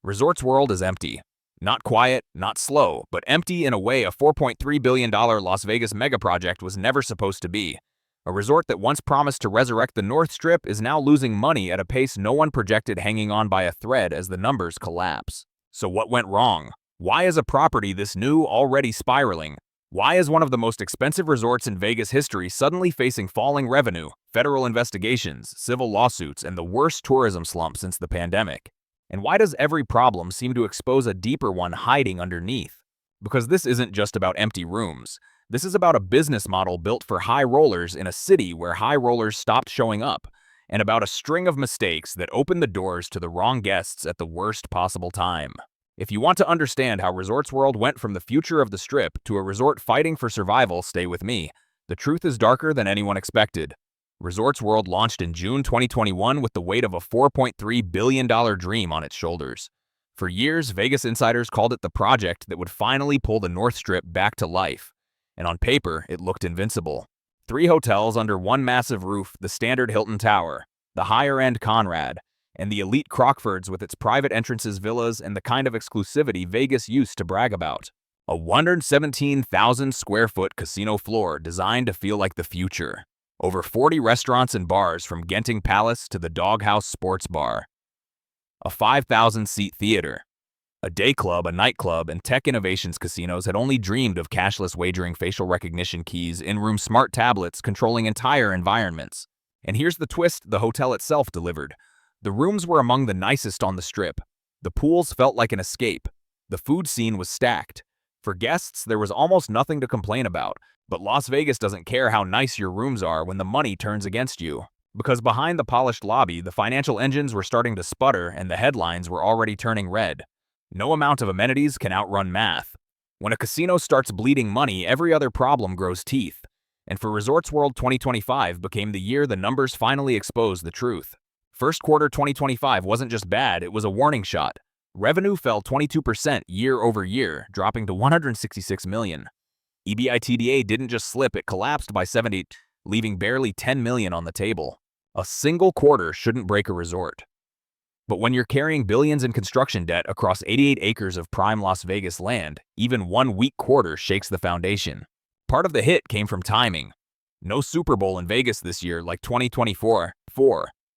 Resorts World is empty. Not quiet, not slow, but empty in a way a $4.3 billion Las Vegas megaproject was never supposed to be. A resort that once promised to resurrect the North Strip is now losing money at a pace no one projected, hanging on by a thread as the numbers collapse. So what went wrong? Why is a property this new already spiraling? Why is one of the most expensive resorts in Vegas history suddenly facing falling revenue, federal investigations, civil lawsuits, and the worst tourism slump since the pandemic? And why does every problem seem to expose a deeper one hiding underneath? Because this isn't just about empty rooms. This is about a business model built for high rollers in a city where high rollers stopped showing up, and about a string of mistakes that opened the doors to the wrong guests at the worst possible time. If you want to understand how Resorts World went from the future of the Strip to a resort fighting for survival, stay with me. The truth is darker than anyone expected. Resorts World launched in June 2021 with the weight of a $4.3 billion dream on its shoulders. For years, Vegas insiders called it the project that would finally pull the North Strip back to life. And on paper, it looked invincible. 3 hotels under one massive roof, the standard Hilton Tower, the higher-end Conrad, and the elite Crockfords with its private entrances, villas, and the kind of exclusivity Vegas used to brag about. A 117,000-square-foot casino floor designed to feel like the future. Over 40 restaurants and bars from Genting Palace to the Doghouse Sports Bar. A 5,000-seat theater. A day club, a nightclub, and tech innovations casinos had only dreamed of cashless wagering, facial recognition keys, in-room smart tablets controlling entire environments. And here's the twist the hotel itself delivered. The rooms were among the nicest on the Strip. The pools felt like an escape. The food scene was stacked. For guests, there was almost nothing to complain about. But Las Vegas doesn't care how nice your rooms are when the money turns against you. Because behind the polished lobby, the financial engines were starting to sputter and the headlines were already turning red. No amount of amenities can outrun math. When a casino starts bleeding money, every other problem grows teeth. And for Resorts World 2025 became the year the numbers finally exposed the truth. First quarter 2025 wasn't just bad, it was a warning shot. Revenue fell 22% year over year, dropping to $166 million. EBITDA didn't just slip, it collapsed by 70%, leaving barely $10 million on the table. A single quarter shouldn't break a resort. But when you're carrying billions in construction debt across 88 acres of prime Las Vegas land, even one weak quarter shakes the foundation. Part of the hit came from timing. No Super Bowl in Vegas this year like 2024,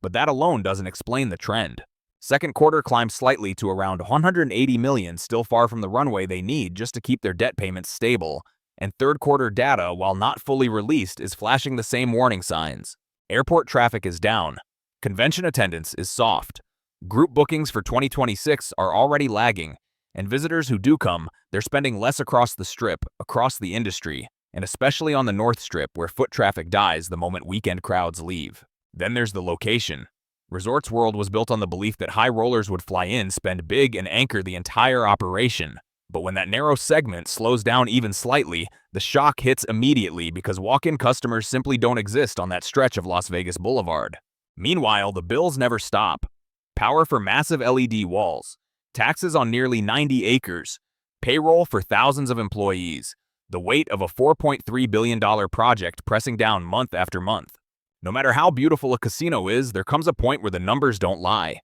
but that alone doesn't explain the trend. Second quarter climbed slightly to around $180 million, still far from the runway they need just to keep their debt payments stable. And third quarter data, while not fully released, is flashing the same warning signs. Airport traffic is down. Convention attendance is soft. Group bookings for 2026 are already lagging. And visitors who do come, they're spending less across the Strip, across the industry, and especially on the North Strip where foot traffic dies the moment weekend crowds leave. Then there's the location. Resorts World was built on the belief that high rollers would fly in, spend big, and anchor the entire operation. But when that narrow segment slows down even slightly, the shock hits immediately because walk-in customers simply don't exist on that stretch of Las Vegas Boulevard. Meanwhile, the bills never stop. Power for massive LED walls, taxes on nearly 90 acres, payroll for thousands of employees, the weight of a $4.3 billion project pressing down month after month. No matter how beautiful a casino is, there comes a point where the numbers don't lie.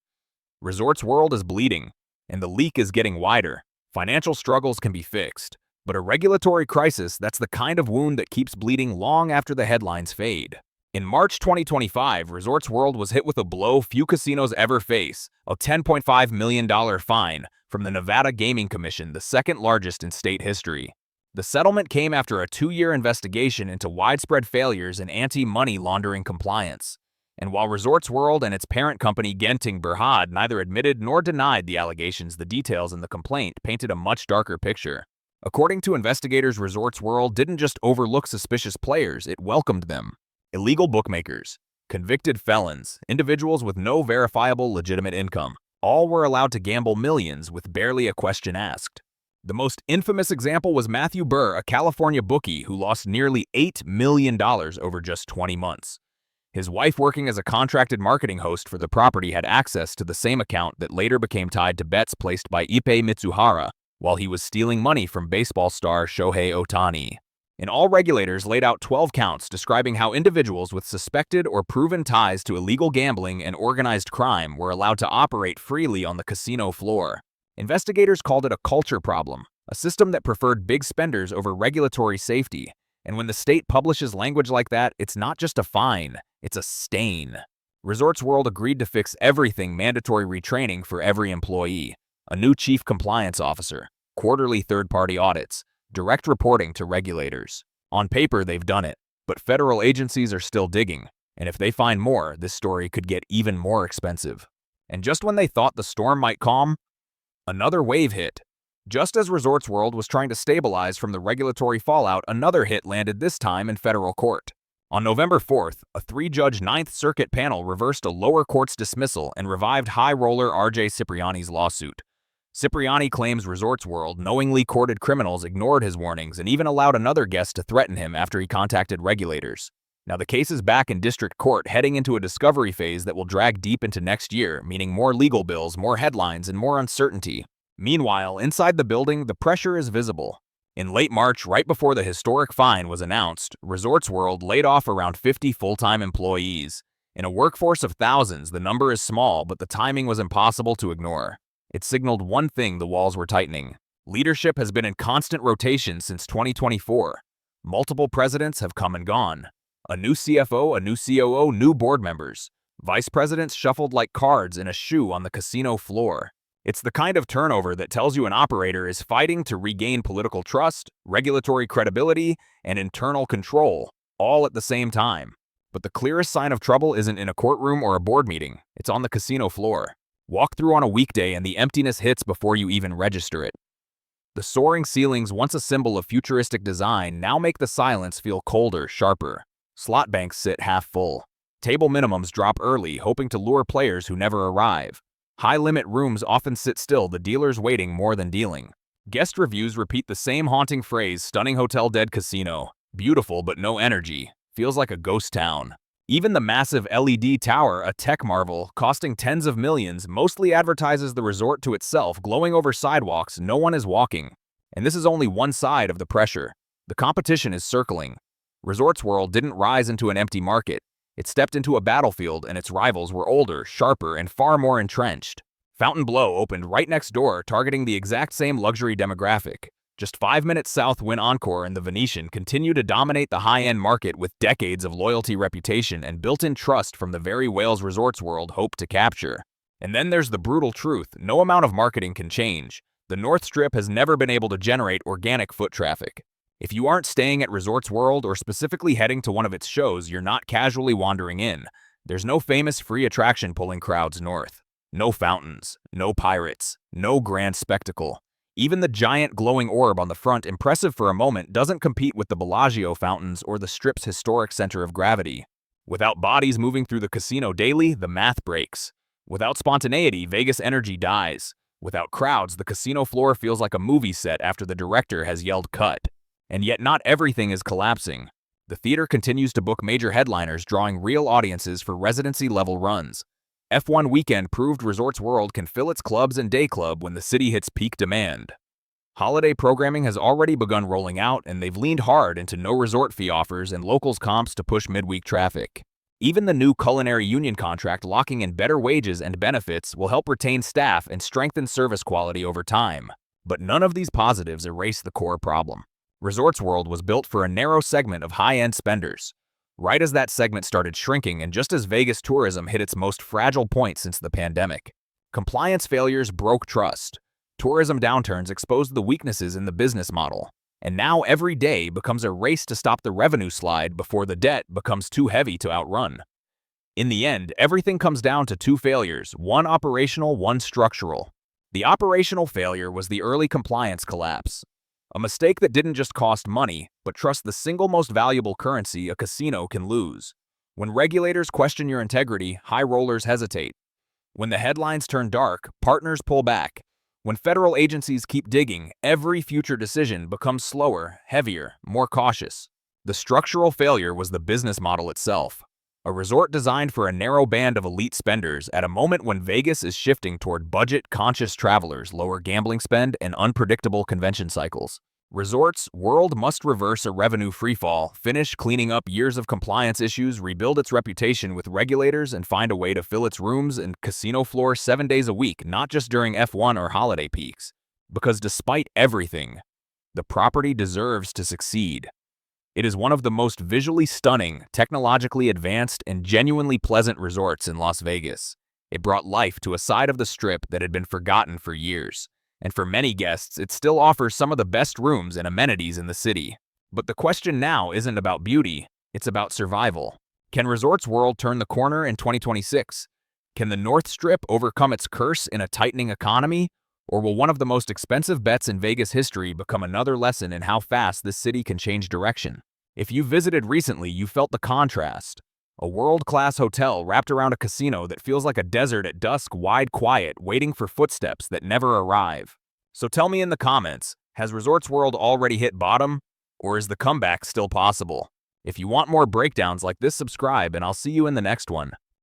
Resorts World is bleeding, and the leak is getting wider. Financial struggles can be fixed, but a regulatory crisis, that's the kind of wound that keeps bleeding long after the headlines fade. In March 2025, Resorts World was hit with a blow few casinos ever face, a $10.5 million fine from the Nevada Gaming Commission, the second largest in state history. The settlement came after a 2-year investigation into widespread failures in anti-money laundering compliance. And while Resorts World and its parent company Genting Berhad neither admitted nor denied the allegations, the details in the complaint painted a much darker picture. According to investigators, Resorts World didn't just overlook suspicious players, it welcomed them. Illegal bookmakers, convicted felons, individuals with no verifiable legitimate income, all were allowed to gamble millions with barely a question asked. The most infamous example was Matthew Burr, a California bookie who lost nearly $8 million over just 20 months. His wife, working as a contracted marketing host for the property, had access to the same account that later became tied to bets placed by Ippei Mitsuhara while he was stealing money from baseball star Shohei Ohtani. And all regulators laid out 12 counts describing how individuals with suspected or proven ties to illegal gambling and organized crime were allowed to operate freely on the casino floor. Investigators called it a culture problem, a system that preferred big spenders over regulatory safety. And when the state publishes language like that, it's not just a fine, it's a stain. Resorts World agreed to fix everything: mandatory retraining for every employee, a new chief compliance officer, quarterly third-party audits, direct reporting to regulators. On paper, they've done it, but federal agencies are still digging, and if they find more, this story could get even more expensive. And just when they thought the storm might calm, another wave hit. Just as Resorts World was trying to stabilize from the regulatory fallout, another hit landed, this time in federal court. On November 4th, a 3-judge Ninth Circuit panel reversed a lower court's dismissal and revived high roller R.J. Cipriani's lawsuit. Cipriani claims Resorts World knowingly courted criminals, ignored his warnings, and even allowed another guest to threaten him after he contacted regulators. Now the case is back in district court, heading into a discovery phase that will drag deep into next year, meaning more legal bills, more headlines, and more uncertainty. Meanwhile, inside the building, the pressure is visible. In late March, right before the historic fine was announced, Resorts World laid off around 50 full-time employees. In a workforce of thousands, the number is small, but the timing was impossible to ignore. It signaled one thing: the walls were tightening. Leadership has been in constant rotation since 2024. Multiple presidents have come and gone. A new CFO, a new COO, new board members. Vice presidents shuffled like cards in a shoe on the casino floor. It's the kind of turnover that tells you an operator is fighting to regain political trust, regulatory credibility, and internal control, all at the same time. But the clearest sign of trouble isn't in a courtroom or a board meeting. It's on the casino floor. Walk through on a weekday and the emptiness hits before you even register it. The soaring ceilings, once a symbol of futuristic design, now make the silence feel colder, sharper. Slot banks sit half full. Table minimums drop early, hoping to lure players who never arrive. High-limit rooms often sit still, the dealers waiting more than dealing. Guest reviews repeat the same haunting phrase: stunning hotel, dead casino. Beautiful but no energy. Feels like a ghost town. Even the massive LED tower, a tech marvel, costing tens of millions, mostly advertises the resort to itself, glowing over sidewalks no one is walking. And this is only one side of the pressure. The competition is circling. Resorts World didn't rise into an empty market. It stepped into a battlefield, and its rivals were older, sharper, and far more entrenched. Fontainebleau opened right next door, targeting the exact same luxury demographic. Just 5 minutes south, Wynn Encore and the Venetian continue to dominate the high-end market with decades of loyalty, reputation, and built-in trust from the very whales Resorts World hoped to capture. And then there's the brutal truth: no amount of marketing can change. The North Strip has never been able to generate organic foot traffic. If you aren't staying at Resorts World or specifically heading to one of its shows, you're not casually wandering in. There's no famous free attraction pulling crowds north. No fountains, no pirates, no grand spectacle. Even the giant glowing orb on the front, impressive for a moment, doesn't compete with the Bellagio fountains or the Strip's historic center of gravity. Without bodies moving through the casino daily, the math breaks. Without spontaneity, Vegas energy dies. Without crowds, the casino floor feels like a movie set after the director has yelled cut. And yet not everything is collapsing. The theater continues to book major headliners, drawing real audiences for residency-level runs. F1 weekend proved Resorts World can fill its clubs and day club when the city hits peak demand. Holiday programming has already begun rolling out, and they've leaned hard into no resort fee offers and locals comps to push midweek traffic. Even the new culinary union contract, locking in better wages and benefits, will help retain staff and strengthen service quality over time. But none of these positives erase the core problem. Resorts World was built for a narrow segment of high-end spenders. Right as that segment started shrinking, and just as Vegas tourism hit its most fragile point since the pandemic, compliance failures broke trust. Tourism downturns exposed the weaknesses in the business model. And now every day becomes a race to stop the revenue slide before the debt becomes too heavy to outrun. In the end, everything comes down to two failures: one operational, one structural. The operational failure was the early compliance collapse. A mistake that didn't just cost money, but trust, the single most valuable currency a casino can lose. When regulators question your integrity, high rollers hesitate. When the headlines turn dark, partners pull back. When federal agencies keep digging, every future decision becomes slower, heavier, more cautious. The structural failure was the business model itself. A resort designed for a narrow band of elite spenders at a moment when Vegas is shifting toward budget-conscious travelers, lower gambling spend, and unpredictable convention cycles. Resorts World must reverse a revenue freefall, finish cleaning up years of compliance issues, rebuild its reputation with regulators, and find a way to fill its rooms and casino floor 7 days a week, not just during F1 or holiday peaks. Because despite everything, the property deserves to succeed. It is one of the most visually stunning, technologically advanced, and genuinely pleasant resorts in Las Vegas. It brought life to a side of the Strip that had been forgotten for years. And for many guests, it still offers some of the best rooms and amenities in the city. But the question now isn't about beauty, it's about survival. Can Resorts World turn the corner in 2026? Can the North Strip overcome its curse in a tightening economy? Or will one of the most expensive bets in Vegas history become another lesson in how fast this city can change direction? If you visited recently, you felt the contrast. A world-class hotel wrapped around a casino that feels like a desert at dusk, wide quiet, waiting for footsteps that never arrive. So tell me in the comments, has Resorts World already hit bottom? Or is the comeback still possible? If you want more breakdowns like this, subscribe and I'll see you in the next one.